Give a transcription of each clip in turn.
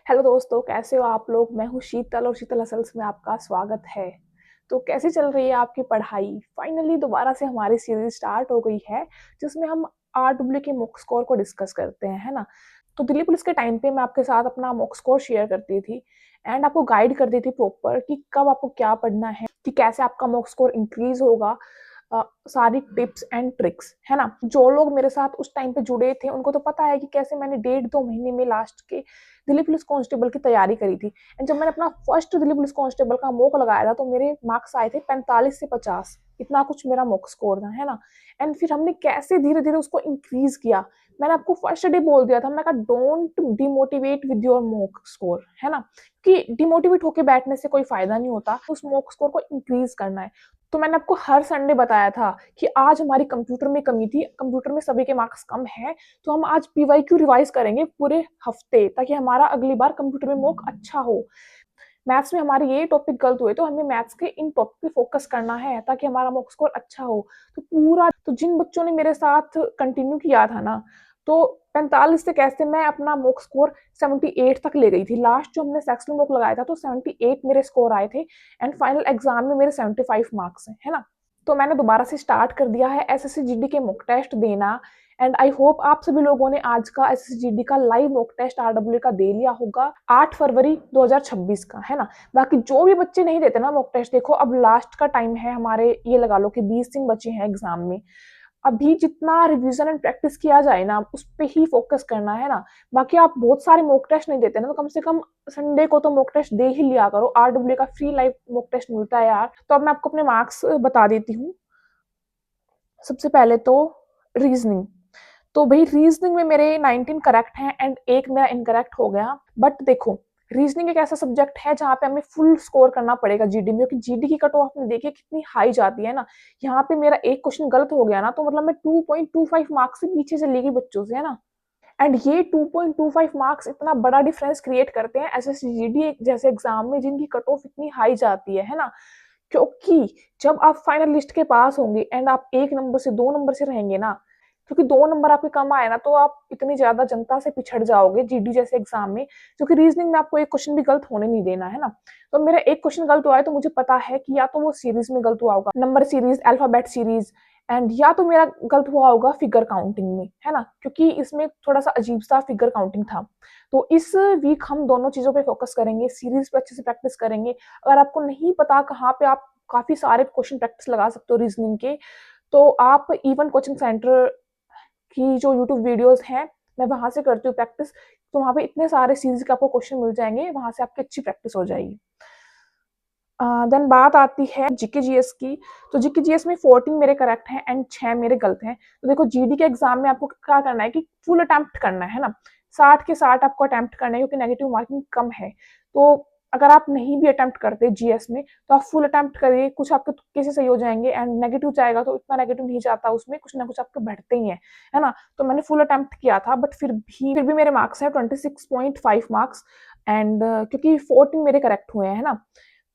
Hello दोस्तों, कैसे हो आप लोग। मैं हूँ शीतल और शीतल हसल्स में आपका स्वागत है। तो कैसी चल रही है आपकी पढ़ाई। फाइनली दोबारा से हमारी सीरीज स्टार्ट हो गई है जिसमें हम आरडब्ल्यू के मॉक स्कोर को डिस्कस करते हैं, है ना। तो दिल्ली पुलिस के टाइम पे मैं आपके साथ अपना मॉक स्कोर शेयर करती थी एंड आपको गाइड कर दी थी प्रॉपर कि कब आपको क्या पढ़ना है, कि कैसे आपका मॉक स्कोर इंक्रीज होगा। सारी टिप्स एंड ट्रिक्स, है ना। जो लोग मेरे साथ उस टाइम पे जुड़े थे उनको तो पता है कि कैसे मैंने 1.5-2 महीने में लास्ट के दिल्ली पुलिस कांस्टेबल की तैयारी करी थी। एंड जब मैंने अपना फर्स्ट दिल्ली पुलिस कांस्टेबल का मॉक लगाया था तो मेरे मार्क्स आए थे 45 से 50, इतना कुछ मेरा मॉक स्कोर था, है ना। एंड फिर हमने कैसे धीरे धीरे उसको इंक्रीज किया। मैंने आपको फर्स्ट डे बोल दिया था, मैं कहा don't demotivate with your mock score, है ना, कि डिमोटिवेट होके बैठने से कोई फायदा नहीं होता, उस मॉक स्कोर को इंक्रीज करना है। तो मैंने आपको हर संडे बताया था कि आज हमारी कंप्यूटर में कमी थी, कंप्यूटर में सभी के मार्क्स कम है, तो हम आज पीवाईक्यू रिवाइज करेंगे पूरे हफ्ते ताकि हमारा अगली बार कंप्यूटर में मॉक अच्छा हो। मैथ्स में हमारे ये टॉपिक गलत हुए तो हमें मैथ्स के इन टॉपिक पे फोकस करना है ताकि हमारा मॉक स्कोर अच्छा हो। तो जिन बच्चों ने मेरे साथ कंटिन्यू किया था ना, तो 45 से कैसे मैं अपना मॉक स्कोर 78 तक ले गई थी। लास्ट जो हमने सेक्शनल मॉक लगाया था तो 78 मेरे स्कोर आए थे एंड फाइनल एग्जाम में मेरे 75 मार्क्स हैं, है ना। तो मैंने दोबारा से स्टार्ट कर दिया है एसएससी जीडी के मॉक टेस्ट देना एंड आई होप आप सभी लोगों ने आज का एसएससी जीडी का लाइव मॉक टेस्ट आरडब्ल्यू का दे लिया होगा 8 फरवरी 2026 का, है ना। बाकी जो भी बच्चे नहीं देते ना मॉक टेस्ट, देखो अब लास्ट का टाइम है हमारे, ये लगा लो कि 20 दिन बचे हैं एग्जाम में। अभी जितना रिवीजन एंड प्रैक्टिस किया जाए ना उस पे ही फोकस करना है ना। बाकी आप बहुत सारे मॉक टेस्ट नहीं देते ना तो कम से कम संडे को तो मॉक टेस्ट दे ही लिया करो। आरडब्ल्यू का फ्री लाइव मॉक टेस्ट मिलता है यार। तो अब मैं आपको अपने मार्क्स बता देती हूँ। सबसे पहले तो रीजनिंग। तो भाई रीजनिंग में मेरे 19 करेक्ट हैं एंड एक मेरा इनकरेक्ट हो गया। बट देखो, रीजनिंग एक ऐसा सब्जेक्ट है जहाँ पे हमें फुल स्कोर करना पड़ेगा जीडी में, क्योंकि जीडी की कट ऑफ आपने देखिए कितनी हाई जाती है ना। यहाँ पे मेरा एक क्वेश्चन गलत हो गया ना तो मतलब मैं 2.25 मार्क्स से पीछे चली गई बच्चों से, है ना। एंड ये 2.25 मार्क्स इतना बड़ा डिफरेंस क्रिएट करते हैं एसएससी जीडी जैसे एग्जाम में जिनकी कट ऑफ इतनी हाई जाती है ना। क्योंकि जब आप फाइनल लिस्ट के पास होंगे एंड आप 1 नंबर से 2 नंबर से रहेंगे ना, क्योंकि 2 नंबर आपके कम आए ना तो आप इतनी ज्यादा जनता से पिछड़ जाओगे जीडी जैसे एग्जाम में, क्योंकि रीजनिंग में आपको एक क्वेश्चन भी गलत होने नहीं देना, है ना। तो मेरा एक क्वेश्चन गलत हुआ है तो मुझे पता है कि या तो वो सीरीज में गलत हुआ होगा, number series, alphabet series, and या तो मेरा गलत हुआ होगा फिगर काउंटिंग में, है ना, क्योंकि इसमें थोड़ा सा अजीब सा फिगर काउंटिंग था। तो इस वीक हम दोनों चीजों पे फोकस करेंगे, सीरीज पे अच्छे से प्रैक्टिस करेंगे। अगर आपको नहीं पता कहाँ पे आप काफी सारे क्वेश्चन प्रैक्टिस लगा सकते हो रीजनिंग के, तो आप इवन कोचिंग सेंटर की जो यूट्यूब वीडियोस हैं मैं वहां से करती हूँ प्रैक्टिस। तो वहां पे इतने सारे सीरीज के आपको क्वेश्चन मिल जाएंगे, वहां से आपकी अच्छी प्रैक्टिस हो जाएगी। देन बात आती है जीके जीएस की। तो जीके जीएस में 14 मेरे करेक्ट हैं एंड 6 मेरे गलत हैं। तो देखो जीडी के एग्जाम में आपको क्या करना है कि फुल अटेम्प्ट करना है ना, 60 के 60 आपको अटेम्प्ट करना है क्योंकि नेगेटिव मार्किंग कम है। तो अगर आप नहीं भी अटेम्प्ट करते जीएस में तो आप फुल अटेम्प्ट करिए, कुछ आपके तुक्के से सही हो जाएंगे एंड नेगेटिव जाएगा तो इतना नेगेटिव नहीं जाता, उसमें कुछ ना कुछ आपके बढ़ते ही है ना। तो मैंने फुल अटेम्प्ट किया था बट फिर भी मेरे मार्क्स हैं 26.5 मार्क्स एंड क्योंकि 14 मेरे करेक्ट हुए हैं ना।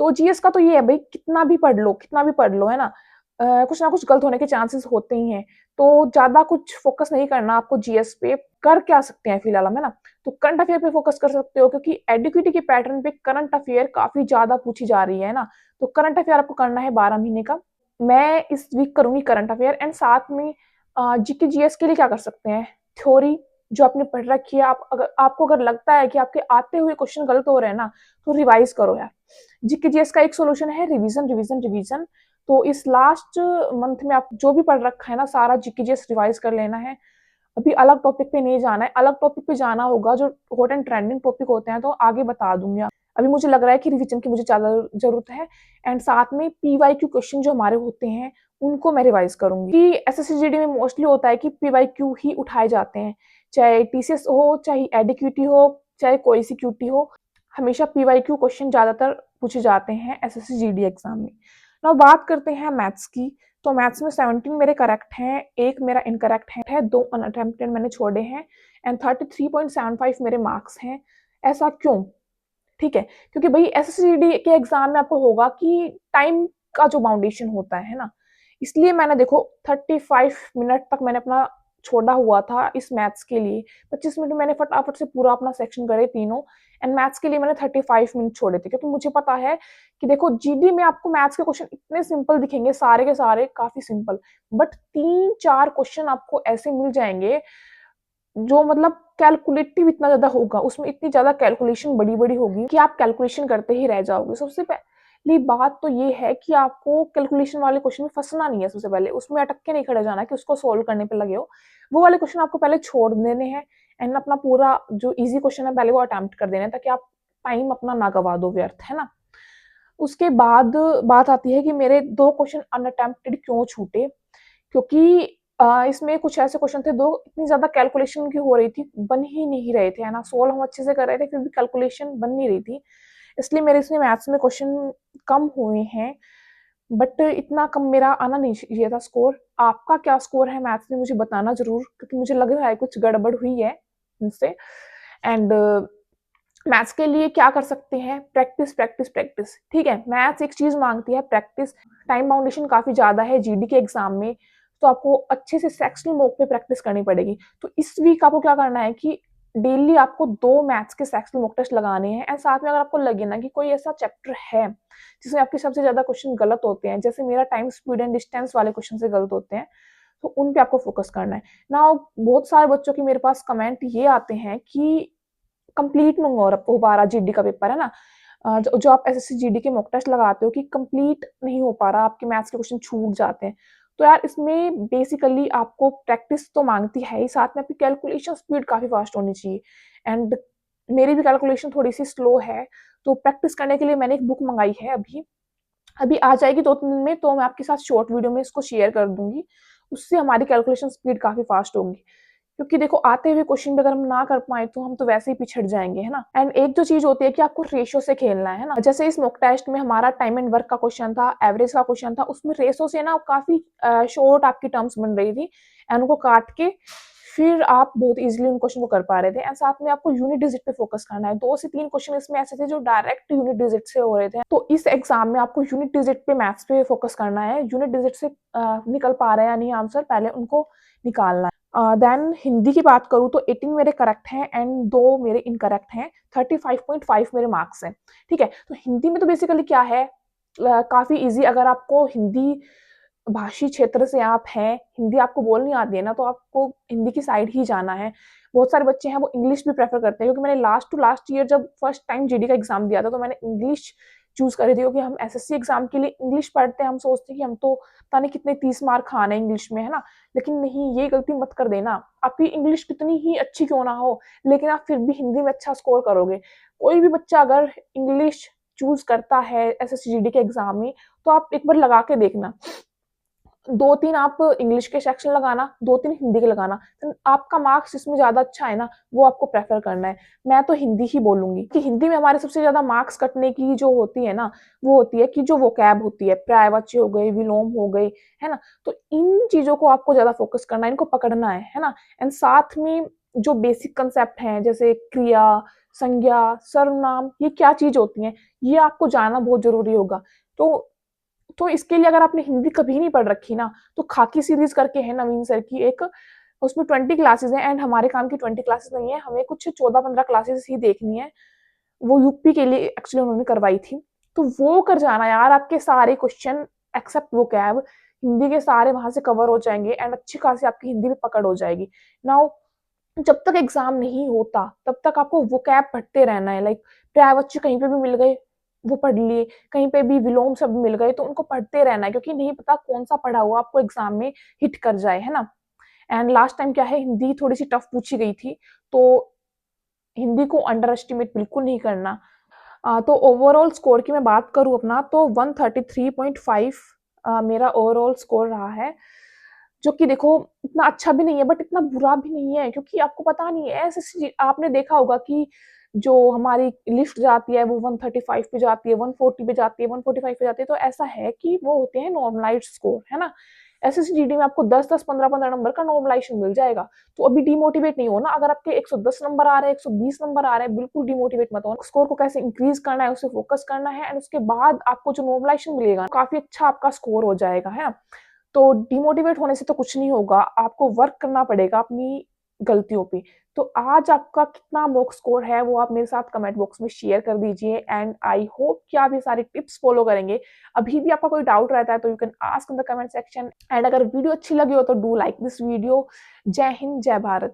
तो जीएस का तो ये है भाई, कितना भी पढ़ लो कितना भी पढ़ लो, है ना, कुछ ना कुछ गलत होने के चांसेस होते ही हैं। तो ज्यादा कुछ फोकस नहीं करना आपको जीएस पे। कर क्या सकते हैं फिलहाल हम, है ना। तो करंट अफेयर पे फोकस कर सकते हो क्योंकि एडुकेटी के पैटर्न पे करंट अफेयर काफी ज्यादा पूछी जा रही है ना। तो करंट अफेयर आपको करना है 12 महीने का। मैं इस वीक करूंगी करंट अफेयर एंड साथ में जीके जीएस के लिए क्या कर सकते हैं, थ्योरी जो आपने पढ़ रखी है, आपको अगर लगता है कि आपके आते हुए क्वेश्चन गलत हो रहे हैं ना तो रिवाइज करो यार। जीके जीएस का एक सोल्यूशन है रिवीजन रिवीजन रिवीजन। तो इस लास्ट मंथ में आप जो भी पढ़ रखा है ना सारा जीके जीएस रिवाइज कर लेना है। अभी अलग टॉपिक पे नहीं जाना है, अलग टॉपिक पे जाना होगा जो हॉट एंड ट्रेंडिंग टॉपिक होते हैं तो आगे बता दूंगी। अभी मुझे लग रहा है कि रिवीजन की मुझे ज्यादा जरूरत है एंड साथ में पीवाईक्यू क्वेश्चन जो हमारे होते हैं उनको मैं रिवाइज करूंगी कि एसएससी में मोस्टली होता है कि पीवाईक्यू ही उठाए जाते हैं, चाहे टीसीएस हो चाहे एडीक्यूटी हो चाहे कोई सी क्यूटी हो, हमेशा पीवाईक्यू क्वेश्चन ज्यादातर पूछे जाते हैं एसएससी जीडी एग्जाम में। नाउ बात करते हैं मैथ्स की। तो मैथ्स में 17 मेरे करेक्ट हैं, एक मेरा इनकरेक्ट है, 2 अनअटेम्प्टेड मैंने छोड़े हैं एंड 33.75 मेरे मार्क्स हैं। ऐसा क्यों? ठीक है, क्योंकि भाई एसएससी के एग्जाम में आपको होगा कि टाइम का जो बाउंडेशन होता है ना, इसलिए मैंने देखो 35 मिनट तक मैंने अपना छोड़ा हुआ था इस मैथ्स के लिए। 25 मिनट में मैंने फटाफट से पूरा अपना सेक्शन करे तीनों एंड मैथ्स के लिए मैंने 35 मिनट छोड़े थे, क्योंकि मुझे पता है कि देखो जीडी में आपको मैथ्स के क्वेश्चन इतने सिंपल दिखेंगे, सारे के सारे काफी सिंपल, बट 3-4 क्वेश्चन आपको ऐसे मिल जाएंगे जो मतलब कैलकुलेटिव इतना ज्यादा होगा, उसमें इतनी ज्यादा कैलकुलेशन बड़ी बड़ी होगी कि आप कैलकुलेशन करते ही रह जाओगे। सबसे पहली बात तो ये है कि आपको कैलकुलेशन वाले क्वेश्चन में फंसना नहीं है। सबसे पहले उसमें अटक के नहीं खड़े जाना कि उसको सोल्व करने पे लगे हो, वो वाले क्वेश्चन आपको पहले छोड़ देने हैं एंड अपना पूरा जो इजी क्वेश्चन है पहले वो अटेम्प्ट कर देना है, ताकि आप टाइम अपना ना गवा दो व्यर्थ, है ना। उसके बाद बात आती है कि मेरे 2 क्वेश्चन अनअटेम्प्टेड क्यों छूटे, क्योंकि इसमें कुछ ऐसे क्वेश्चन थे, 2 इतनी ज़्यादा कैलकुलेशन की हो रही थी, बन ही नहीं रहे थे, है ना। सोल्व हम अच्छे से कर रहे थे, फिर भी कैलकुलेशन बन नहीं रही थी। इसलिए मेरे इसमें मैथ्स में क्वेश्चन कम हुए हैं, बट इतना कम मेरा आना नहीं चाहिए था स्कोर। आपका क्या स्कोर है मैथ्स में, मुझे बताना ज़रूर, क्योंकि मुझे लग रहा है कुछ गड़बड़ हुई है मुझसे। एंड मैथ्स के लिए क्या कर सकते हैं, प्रैक्टिस प्रैक्टिस प्रैक्टिस। ठीक है, मैथ्स एक चीज मांगती है प्रैक्टिस। टाइम बाउंडेशन काफी ज्यादा है जीडी के एग्जाम में, तो आपको अच्छे से सेक्शनल मॉक पे प्रैक्टिस करनी पड़ेगी। तो इस वीक आपको क्या करना है कि डेली आपको 2 मैथ्स के सेक्शनल मॉक टेस्ट लगाने हैं, एंड साथ में अगर आपको लगे ना कि कोई ऐसा चैप्टर है जिसमें आपके सबसे ज्यादा क्वेश्चन गलत होते हैं, जैसे मेरा टाइम स्पीड एंड डिस्टेंस वाले क्वेश्चन से गलत होते हैं, तो उन पे आपको फोकस करना है ना। बहुत सारे बच्चों की मेरे पास कमेंट ये आते हैं कि कंप्लीट नहीं हो पा रहा जीडी का पेपर, है ना। जो आप एसएससी जीडी के मॉक टेस्ट लगाते हो कि कंप्लीट नहीं हो पा रहा, आपके मैथ्स के क्वेश्चन छूट जाते हैं, तो यार इसमें बेसिकली आपको प्रैक्टिस तो मांगती है ही, साथ में आपकी कैलकुलेशन स्पीड काफी फास्ट होनी चाहिए। एंड मेरी भी कैलकुलेशन थोड़ी सी स्लो है, तो प्रैक्टिस करने के लिए मैंने एक बुक मंगाई है, अभी अभी आ जाएगी 2-3 दिन में, तो मैं आपके साथ शॉर्ट वीडियो में इसको शेयर कर दूंगी। उससे हमारी कैलकुलेशन स्पीड काफी फास्ट होगी, क्योंकि देखो आते हुए क्वेश्चन भी अगर हम ना कर पाए तो हम तो वैसे ही पिछड़ जाएंगे, है ना। एंड एक जो चीज होती है कि आपको रेशो से खेलना है ना, जैसे इस मॉक टेस्ट में हमारा टाइम एंड वर्क का क्वेश्चन था, एवरेज का क्वेश्चन था, उसमें रेशो से ना काफी शॉर्ट आपकी टर्म्स बन रही थी, एंड उनको काट के फिर आप बहुत इजीली उन क्वेश्चन को कर पा रहे थे। एंड साथ में आपको यूनिट डिजिट पे फोकस करना है। 2 से 3 क्वेश्चन इसमें ऐसे थे जो डायरेक्ट यूनिट डिजिट से हो रहे थे, तो इस एग्जाम में आपको यूनिट डिजिट पे मैथ्स पे फोकस करना है। यूनिट डिजिट से निकल पा रहे हैं या नहीं आंसर, पहले उनको निकालना है। देन हिंदी की बात करूँ तो 18 मेरे करेक्ट हैं एंड 2 मेरे इनकरेक्ट हैं, 35.5 मेरे मार्क्स हैं। ठीक है, तो हिंदी में तो बेसिकली क्या है, काफी इजी। अगर आपको हिंदी भाषी क्षेत्र से आप हैं, हिंदी आपको बोलनी आती है ना, तो आपको हिंदी की साइड ही जाना है। बहुत सारे बच्चे हैं वो इंग्लिश भी प्रेफर करते हैं, क्योंकि मैंने लास्ट टू लास्ट ईयर जब फर्स्ट टाइम जीडी का एग्जाम दिया था, तो मैंने इंग्लिश चूज करी थी, क्योंकि हम एसएससी एग्जाम के लिए इंग्लिश पढ़ते हैं, हम सोचते हैं कि हम तो पता नहीं कितने 30 मार्क खाने इंग्लिश में, है ना। लेकिन नहीं, ये गलती मत कर देना। आपकी इंग्लिश कितनी ही अच्छी क्यों ना हो, लेकिन आप फिर भी हिंदी में अच्छा स्कोर करोगे। कोई भी बच्चा अगर इंग्लिश चूज करता है एसएससी जीडी के एग्जाम में, तो आप एक बार लगा के देखना, 2-3 आप इंग्लिश के सेक्शन लगाना, 2-3 हिंदी के लगाना, तो आपका मार्क्स जिसमें ज्यादा अच्छा है ना, वो आपको प्रेफर करना है। मैं तो हिंदी ही बोलूंगी कि हिंदी में हमारे सबसे ज्यादा मार्क्स कटने की जो होती है ना, वो होती है कि जो वोकैब होती है, पर्यायवाची हो गए, विलोम हो गए, है ना। तो इन चीजों को आपको ज्यादा फोकस करना है, इनको पकड़ना है ना। एंड साथ में जो बेसिक कंसेप्ट हैं, जैसे क्रिया, संज्ञा, सर्वनाम, ये क्या चीज होती है, ये आपको जानना बहुत जरूरी होगा। तो इसके लिए अगर आपने हिंदी कभी नहीं पढ़ रखी ना, तो खाकी सीरीज करके है नवीन सर की एक, उसमें 20 क्लासेस हैं, एंड हमारे काम की 20 क्लासेस नहीं है, हमें कुछ 14-15 क्लासेस ही देखनी है। वो यूपी के लिए एक्चुअली उन्होंने करवाई थी, तो वो कर जाना यार। आपके सारे क्वेश्चन एक्सेप्ट वो कैब हिंदी के सारे वहां से कवर हो जाएंगे, एंड अच्छी खासी आपकी हिंदी में पकड़ हो जाएगी। नाउ जब तक एग्जाम नहीं होता तब तक आपको वो कैब पढ़ते रहना है। लाइक पर्यायवाची कहीं पे भी मिल गए वो पढ़ लिए, कहीं पे भी विलोम शब्द मिल गए तो उनको पढ़ते रहना है, क्योंकि नहीं पता कौन सा पढ़ा हुआ आपको एग्जाम में हिट कर जाए, है ना। एंड लास्ट टाइम क्या है, हिंदी थोड़ी सी टफ पूछी गई थी, तो हिंदी को अंडर एस्टिमेट बिल्कुल नहीं करना। तो ओवरऑल स्कोर की मैं बात करूँ अपना, तो 133.5 मेरा ओवरऑल स्कोर रहा है, जो कि देखो इतना अच्छा भी नहीं है बट इतना बुरा भी नहीं है, क्योंकि आपको पता नहीं है ऐसे आपने देखा होगा कि जो हमारी लिफ्ट जाती है वो 135 पे जाती है, 140 पे जाती है, 145 पे जाती है, तो ऐसा है कि वो होते हैं नॉर्मलाइज्ड स्कोर, है ना। एसएससीजीडी में आपको 10-10, 15-15 नंबर का नॉर्मलाइजेशन मिल जाएगा। तो अभी डिमोटिवेट नहीं होना, अगर आपके 110 नंबर आ रहे हैं, 120 नंबर आ रहे हैं, बिल्कुल डिमोटिवेट मत होना। स्कोर को कैसे इंक्रीज करना है, उसे फोकस करना है, एंड उसके बाद आपको जो नॉर्मलाइजेशन मिलेगा काफी अच्छा आपका स्कोर हो जाएगा, है ना। तो डिमोटिवेट होने से तो कुछ नहीं होगा, आपको वर्क करना पड़ेगा, अपनी गलतियों पे। तो आज आपका कितना मॉक स्कोर है वो आप मेरे साथ कमेंट बॉक्स में शेयर कर दीजिए एंड आई होप कि आप ये सारी टिप्स फॉलो करेंगे। अभी भी आपका कोई डाउट रहता है तो you can ask in the comment section and अगर वीडियो अच्छी लगी हो तो डू लाइक दिस वीडियो। जय हिंद, जय भारत।